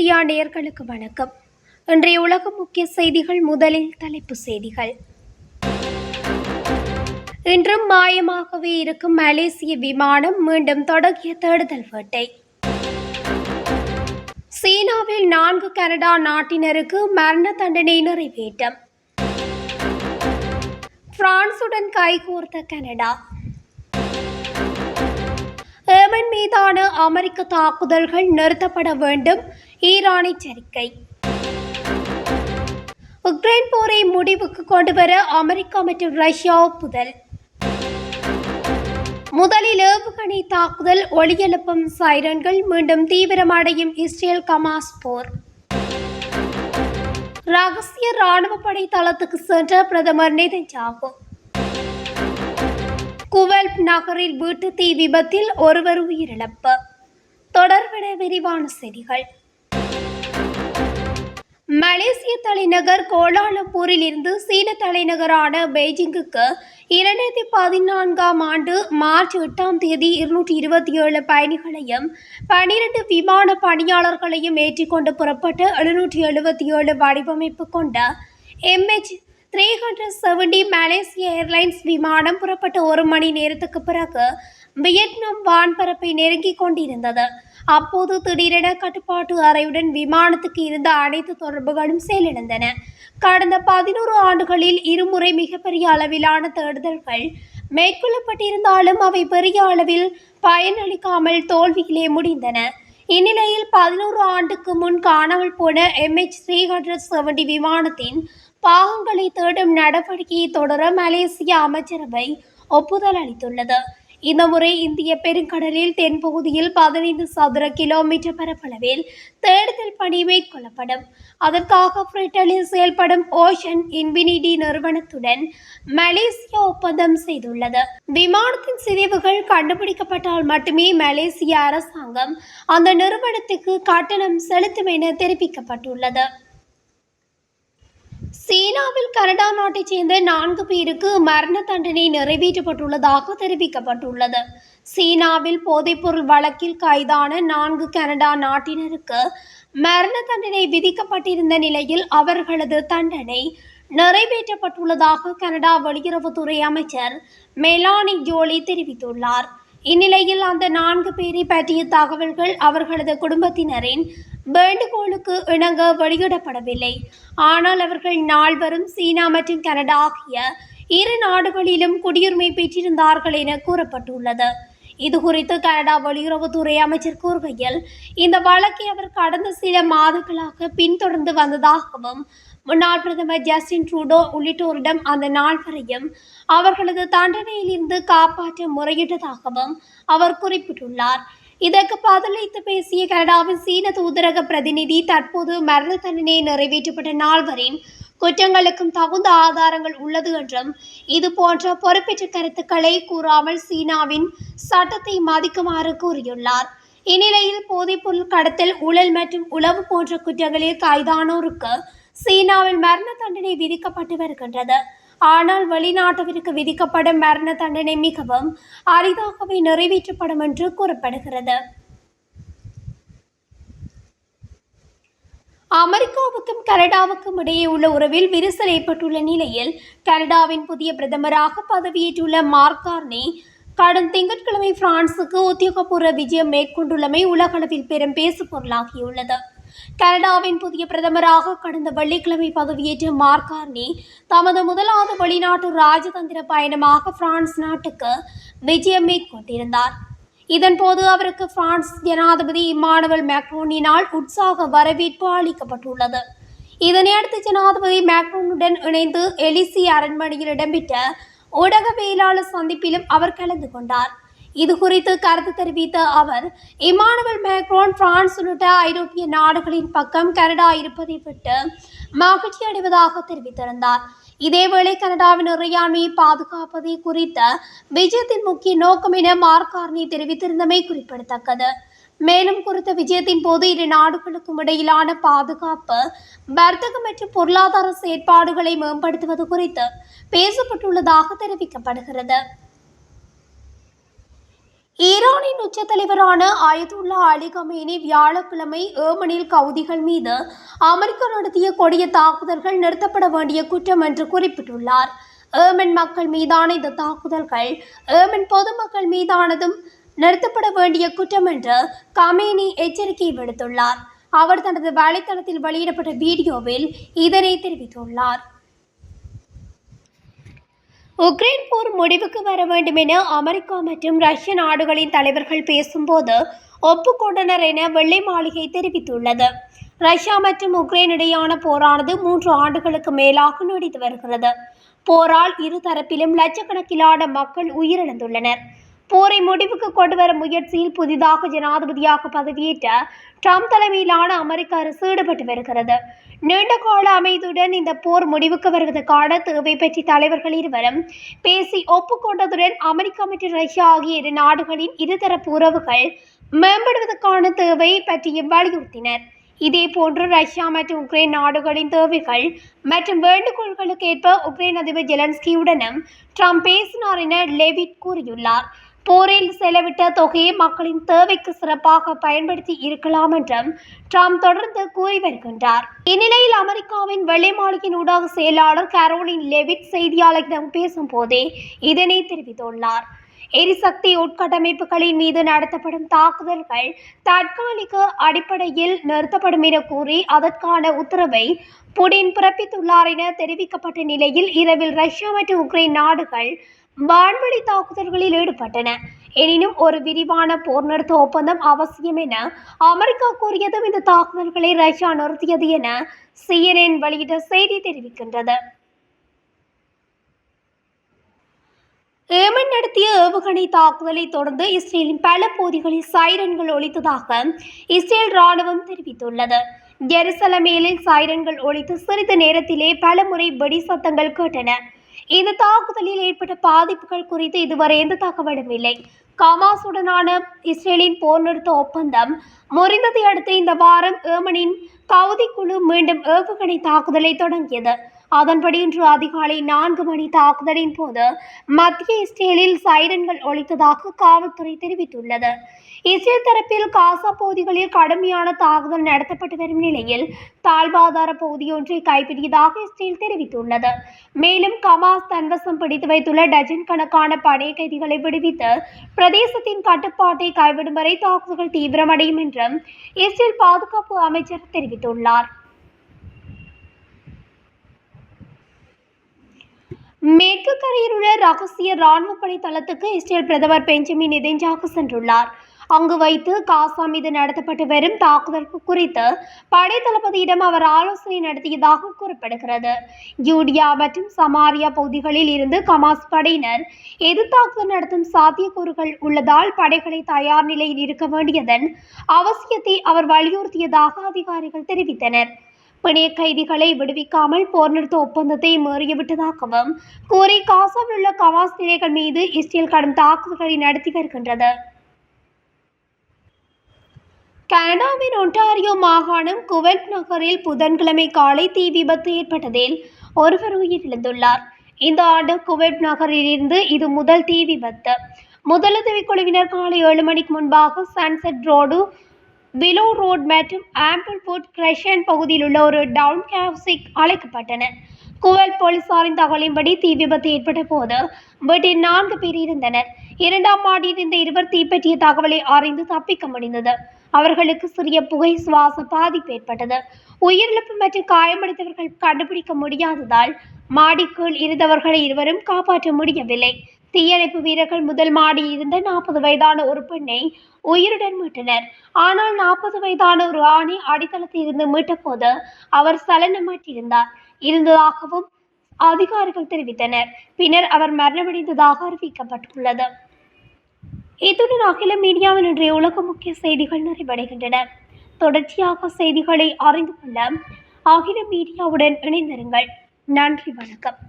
Media நேயர்களுக்கு வணக்கம். இன்றைய உலக முக்கிய செய்திகள். முதலில் தலைப்புச் செய்திகள். இன்றும் மாயமாகவே இருக்கும் மலேசிய விமானம் மீண்டும் தொடங்கிய தேடுதல் வேட்டை. சீனாவில் 4 கனடா நாட்டினருக்கு மரண தண்டனை நிறைவேற்றம். பிரான்சுடன் கைகோர்த்த கனடா. ஏமன் மீதான அமெரிக்க தாக்குதல்கள் நிறுத்தப்பட வேண்டும், ஈரான் எச்சரிக்கை. உக்ரைன் போரை முடிவுக்கு கொண்டுவர அமெரிக்கா மற்றும் ரஷ்யா ஒப்புதல். முதலில் ஏவுகணை தாக்குதல், ஒளியெழுப்பும் சைரன்கள், மீண்டும் தீவிரமடையும் இஸ்ரேல் கமாஸ் போர். ரகசிய ராணுவ படை தளத்துக்கு சென்ற பிரதமர் நெதன்யாகு. குவெல்ட் நகரில் வீட்டு தீ விபத்தில் ஒருவர் உயிரிழப்பு. தொடர்பென விரிவான செய்திகள். மலேசிய தலைநகர் கோலாலம்பூரில் இருந்து சீன தலைநகரான பெய்ஜிங்குக்கு 2014ஆம் ஆண்டு மார்ச் 8ஆம் தேதி 227 பயணிகளையும் 12 விமான பணியாளர்களையும் ஏற்றிக்கொண்டு புறப்பட்ட 777 வடிவமைப்பு கொண்ட MH370 மலேசிய ஏர்லைன்ஸ் விமானம் புறப்பட்ட 1 மணி நேரத்துக்கு பிறகு வியட்நாம் வான்பரப்பை நெருங்கிக் கொண்டிருந்தது. அப்போது திடீரென கட்டுப்பாட்டு அறையுடன் விமானத்துக்கு இருந்த அனைத்து தொடர்புகளும் செயலிழந்தன. கடந்த 11 ஆண்டுகளில் இருமுறை மிகப்பெரிய அளவிலான தேடுதல்கள் மேற்கொள்ளப்பட்டிருந்தாலும் அவை பெரிய அளவில் பயனளிக்காமல் தோல்வியிலே முடிந்தன. இந்நிலையில் 11 ஆண்டுக்கு முன் காணாமல் போன MH370 விமானத்தின் பாகங்களை தேடும் நடவடிக்கையை தொடர மலேசிய அமைச்சரவை ஒப்புதல் அளித்துள்ளது. இந்த முறை இந்திய பெருங்கடலில் தென்பகுதியில் 15 சதுர கிலோமீட்டர் பரப்பளவில் தேடுதல் பணி மேற்கொள்ளப்படும். அதற்காக பிரிட்டனில் செயல்படும் ஓஷன் இன்ஃபினிட்டி நிறுவனத்துடன் மலேசியா ஒப்பந்தம் செய்துள்ளது. விமானத்தின் சிதைவுகள் கண்டுபிடிக்கப்பட்டால் மட்டுமே மலேசிய அரசாங்கம் அந்த நிறுவனத்துக்கு கட்டணம் செலுத்தும் என தெரிவிக்கப்பட்டுள்ளது. சீனாவில் கனடா நாட்டைச் சேர்ந்த 4 பேருக்கு மரண தண்டனை நிறைவேற்றப்பட்டுள்ளதாக தெரிவிக்கப்பட்டுள்ளது. சீனாவில் போதைப்பொருள் வழக்கில் கைதான 4 கனடா நாட்டினருக்கு மரண தண்டனை விதிக்கப்பட்டிருந்த நிலையில் அவர்களது தண்டனை நிறைவேற்றப்பட்டுள்ளதாக கனடா வெளியுறவுத்துறை அமைச்சர் மெலானி ஜோலி தெரிவித்துள்ளார். இந்நிலையில் அந்த 4 பேரை பற்றிய தகவல்கள் அவர்களது குடும்பத்தினரின் வேண்டுகோளுக்கு இணங்க வெளியிடப்படவில்லை. ஆனால் அவர்கள் நால்வரும் சீனா மற்றும் கனடா ஆகிய 2 நாடுகளிலும் குடியுரிமை பெற்றிருந்தார்கள் என கூறப்பட்டுள்ளது. இதுகுறித்து கனடா வெளியுறவுத்துறை அமைச்சர் கூறுகையில், இந்த வழக்கை அவர் கடந்த சில மாதங்களாக பின்தொடர்ந்து வந்ததாகவும் முன்னாள் பிரதமர் ஜஸ்டின் ட்ரூடோ உள்ளிட்டோரிடம் அந்த நால்வரையும் அவர்களது தண்டனையிலிருந்து காப்பாற்ற முறையிட்டதாகவும் அவர் குறிப்பிட்டுள்ளார். இதற்கு பதிலளித்து பேசிய கனடாவின் சீன தூதரக பிரதிநிதி, தற்போது மரண தண்டனை நிறைவேற்றப்பட்ட 4வரின் குற்றங்களுக்கும் தகுந்த ஆதாரங்கள் உள்ளது என்றும் இதுபோன்ற பொறுப்பேற்ற கருத்துக்களை கூறாமல் சீனாவின் சட்டத்தை மதிக்குமாறு கூறியுள்ளார். இந்நிலையில் போதைப்பொருள் கடத்தல், ஊழல் மற்றும் உளவு போன்ற குற்றங்களில் கைதானோருக்கு சீனாவில் மரண தண்டனை விதிக்கப்பட்டு வருகின்றது. ஆனால் வெளிநாட்டவருக்கு விதிக்கப்படும் மரண தண்டனை மிகவும் அரிதாகவே நிறைவேற்றப்படும் என்று கூறப்படுகிறது. அமெரிக்காவுக்கும் கனடாவுக்கும் இடையே உள்ள உறவில் விரிசல் ஏற்பட்டுள்ள நிலையில் கனடாவின் புதிய பிரதமராக பதவியேற்றுள்ள மார்க் கார்னி கடந்த திங்கட்கிழமை பிரான்சுக்கு உத்தியோகபூர்வ விஜயம் மேற்கொண்டுள்ளமை உலகளவில் பெரும் பேசுபொருளாகியுள்ளது. கனடாவின் புதிய பிரதமராக கடந்த வெள்ளிக்கிழமை பதவியேற்ற மார்க் கார்னி தமது முதலாவது வெளிநாட்டு ராஜதந்திர பயணமாக பிரான்ஸ் நாட்டுக்கு விஜயம் மேற்கொண்டிருந்தார். இதன்போது அவருக்கு பிரான்ஸ் ஜனாதிபதி இம்மானுவேல் மேக்ரோனினால் உற்சாக வரவேற்பு அளிக்கப்பட்டுள்ளது. இதனையடுத்து ஜனாதிபதி மேக்ரோனுடன் இணைந்து எலிசி அரண்மனையில் இடம்பெற்ற ஊடகவியலாளர் சந்திப்பிலும் அவர் கலந்து கொண்டார். இது குறித்து கருத்து தெரிவித்த அவர், இம்மானுவேல் மேக்ரோன் பிரான்ஸ் உள்ளிட்ட ஐரோப்பிய நாடுகளின் பக்கம் கனடா இருப்பதை விட்டு மகிழ்ச்சி அடைவதாக தெரிவித்திருந்தார். இதேவேளை கனடாவின் இறையாண்மையை பாதுகாப்பதை குறித்த விஜயத்தின் முக்கிய நோக்கம் என மார்க் கார்னி தெரிவித்திருந்தமை குறிப்பிடத்தக்கது. மேலும் குறித்த விஜயத்தின் போது 2 நாடுகளுக்கும் இடையிலான பாதுகாப்பு, வர்த்தகம் மற்றும் பொருளாதார செயற்பாடுகளை மேம்படுத்துவது குறித்து பேசப்பட்டுள்ளதாக தெரிவிக்கப்படுகிறது. ஈரானின் உச்ச தலைவரான அயதுல்லா அலி கமேனி வியாழக்கிழமை ஏமனில் கவுதிகள் மீது அமெரிக்கா நடத்திய கொடிய தாக்குதல்கள் நிறுத்தப்பட வேண்டிய குற்றம் என்று குறிப்பிட்டுள்ளார். ஏமன் மக்கள் மீதான இந்த தாக்குதல்கள் ஏமன் பொதுமக்கள் மீதானதும் நிறுத்தப்பட வேண்டிய குற்றம் என்று கமேனி எச்சரிக்கை விடுத்துள்ளார். அவர் தனது வலைத்தளத்தில் வெளியிடப்பட்ட வீடியோவில் இதனை தெரிவித்துள்ளார். உக்ரைன் போர் முடிவுக்கு வர வேண்டும் என அமெரிக்கா மற்றும் ரஷ்ய நாடுகளின் தலைவர்கள் பேசும்போது ஒப்புக்கொண்டனர் என வெள்ளை மாளிகை தெரிவித்துள்ளது. ரஷ்யா மற்றும் உக்ரைன் இடையான போரானது 3 ஆண்டுகளுக்கு மேலாக நீடித்து வருகிறது. போரால் இரு தரப்பிலும் லட்சக்கணக்கிலான மக்கள் உயிரிழந்துள்ளனர். போரை முடிவுக்கு கொண்டுவரும் முயற்சியில் புதிதாக ஜனாதிபதியாக பதவியேற்ற ட்ரம்ப் தலைமையிலான அமெரிக்க அரசு ஈடுபட்டு வருகிறது. நீண்டகால அமைதியுடன் இந்த போர் முடிவுக்கு வருவதற்கான தேவை பற்றி தலைவர்கள் இருவரும் பேசி ஒப்புக்கொண்டதுடன் அமெரிக்கா மற்றும் ரஷ்யா ஆகிய இரு நாடுகளின் இருதரப்பு உறவுகள் மேம்படுவதற்கான தேவை பற்றியும் வலியுறுத்தினர். இதேபோன்று ரஷ்யா மற்றும் உக்ரைன் நாடுகளின் தேவைகள் மற்றும் வேண்டுகோள்களுக்கு ஏற்ப உக்ரைன் அதிபர் ஜெலன்ஸ்கியுடனும் ட்ரம்ப் பேசினார் என லெவிட் கூறியுள்ளார். போரில் செலவிட்ட தொகையை மக்களின் தேவைக்கு சிறப்பாக பயன்படுத்தி இருக்கலாம் என்றும் ட்ரம்ப் தொடர்ந்து கூறி வருகின்றார். இந்நிலையில் அமெரிக்காவின் வெள்ளை மாளிகையின் ஊடக செயலாளர் கரோலின் லெவிட் செய்தியாளர்களிடம் பேசும்போதே இதனை தெரிவித்துள்ளார். எரிசக்தி உட்கட்டமைப்புகளின் மீது நடத்தப்படும் தாக்குதல்கள் தற்காலிக அடிப்படையில் நிறுத்தப்படும் என கூறி அதற்கான உத்தரவை புடின் பிறப்பித்துள்ளார் என தெரிவிக்கப்பட்ட நிலையில் இரவில் ரஷ்யா மற்றும் உக்ரைன் நாடுகள் வான்வெளி தாக்குதல்களில் ஈடுபட்டன. எனினும் ஒரு விரிவான போர் நிறுத்த ஒப்பந்தம் அவசியம் என அமெரிக்கா கூறியதும் இந்த தாக்குதல்களை ரஷ்யா நிறுத்தியது என CNN வெளியிட்ட செய்தி தெரிவிக்கின்றது. ஏமன் நடத்திய ஏவுகணை தாக்குதலை தொடர்ந்து இஸ்ரேலின் பல பகுதிகளில் சைரன்கள் ஒலித்ததாக இஸ்ரேல் ராணுவம் தெரிவித்துள்ளது. ஜெருசலமேலில் சைரன்கள் ஒலித்து சிறிது நேரத்திலே பல முறை வெடி சத்தங்கள் கேட்டன. இந்த தாக்குதலில் ஏற்பட்ட பாதிப்புகள் குறித்து இதுவரை எந்த தகவலும் இல்லை. ஹமாஸுடனான இஸ்ரேலின் போர் நிறுத்த ஒப்பந்தம் முறிந்ததை அடுத்து இந்த வாரம் ஏமனின் கவுதி குழு மீண்டும் ஏவுகணை தாக்குதலை தொடங்கியது. அதன்படி இன்று அதிகாலை 4 மணி தாக்குதலின் போது மத்திய இஸ்ரேலில் சைரன்கள் ஒலித்ததாக காவல்துறை தெரிவித்துள்ளது. இஸ்ரேல் தரப்பில் காசா பகுதிகளில் கடுமையான தாக்குதல் நடத்தப்பட்டு வரும் நிலையில் தாழ்வாதார பகுதியொன்றை கைப்பற்றியதாக இஸ்ரேல் தெரிவித்துள்ளது. மேலும் ஹமாஸ் தன்வசம் பிடித்து வைத்துள்ள டஜன் கணக்கான படை கைதிகளை விடுவித்து பிரதேசத்தின் கட்டுப்பாட்டை கைவிடும் வரை தாக்குதல்கள் தீவிரமடையும் என்றும் இஸ்ரேல் பாதுகாப்பு அமைச்சர் தெரிவித்துள்ளார். மேற்கு கரையில் உள்ள ரகசிய ராணுவ படை தளத்துக்கு இஸ்ரேல் பிரதமர் பெஞ்சமின் நெதன்யாகு சென்றுள்ளார். அங்கு வைத்து காசா மீது நடத்தப்பட்டு வரும் தாக்குதல் குறித்து படை தளபதியிடம் அவர் ஆலோசனை நடத்தியதாக கூறப்படுகிறது. யூடியா மற்றும் சமாரியா பகுதிகளில் இருந்து ஹமாஸ் படையினர் எதிர்த்தாக்குதல் நடத்தும் சாத்தியக்கூறுகள் உள்ளதால் படைகளை தயார் நிலையில் இருக்க வேண்டியதன் அவசியத்தை அவர் வலியுறுத்தியதாக அதிகாரிகள் தெரிவித்தனர். பிணைய கைதிகளை விடுவிக்காமல் போர் நிறுத்த ஒப்பந்தத்தை மீறிவிட்டதாகவும் கூறி காசாவில் உள்ள ஹமாஸ் நிலைகள் மீது இஸ்ரேல் கடும் தாக்குதல்களை நடத்தி வருகின்றது. கனடாவின் ஒன்டாரியோ மாகாணம் குவெட் நகரில் புதன்கிழமை காலை தீ விபத்து ஏற்பட்டதில் ஒருவர் உயிரிழந்துள்ளார். இந்த ஆண்டு குவெட் நகரில் இருந்து இது முதல் தீ விபத்து. முதலுதவி குழுவினர் காலை 7 மணிக்கு முன்பாக சன்செட் ரோடு, விலோ ரோட் மற்றும் ஆம்பிள்வுட் கிரஷன் பகுதியில் உள்ள ஒரு டவுன் ஹவுஸுக்கு அழைக்கப்பட்டனர். குவெட் போலீசாரின் தகவலின்படி தீ விபத்து ஏற்பட்ட போது வீட்டில் 4 பேர் இருந்தனர். 2ஆம் மாடியில் இருந்த 2 தீப்பற்றிய தகவலை அறிந்து தப்பிக்க முடிந்தது. அவர்களுக்கு சிறிய புகை சுவாச பாதிப்பு ஏற்பட்டது. உயிரிழப்பு மற்றும் காயமடைந்தவர்கள் கண்டுபிடிக்க முடியாததால் மாடிக்குள் இருந்தவர்களை இருவரும் காப்பாற்ற முடியவில்லை. தீயணைப்பு வீரர்கள் முதல் மாடியில் இருந்த 40 வயதான ஒரு பெண்ணை உயிருடன் மீட்டனர். ஆனால் 40 வயதான ஒரு ஆணை அடித்தளத்தில் இருந்து மீட்ட போது அவர் சலனமற்றிருந்தார் இருந்ததாகவும் அதிகாரிகள் தெரிவித்தனர். பின்னர் அவர் மரணமடைந்ததாக அறிவிக்கப்பட்டுள்ளது. இத்துடன் அகில மீடியாவின் இன்றைய உலக முக்கிய செய்திகள் நிறைவடைகின்றன. தொடர்ச்சியாக செய்திகளை அறிந்து கொள்ள அகில மீடியாவுடன் இணைந்திருங்கள். நன்றி, வணக்கம்.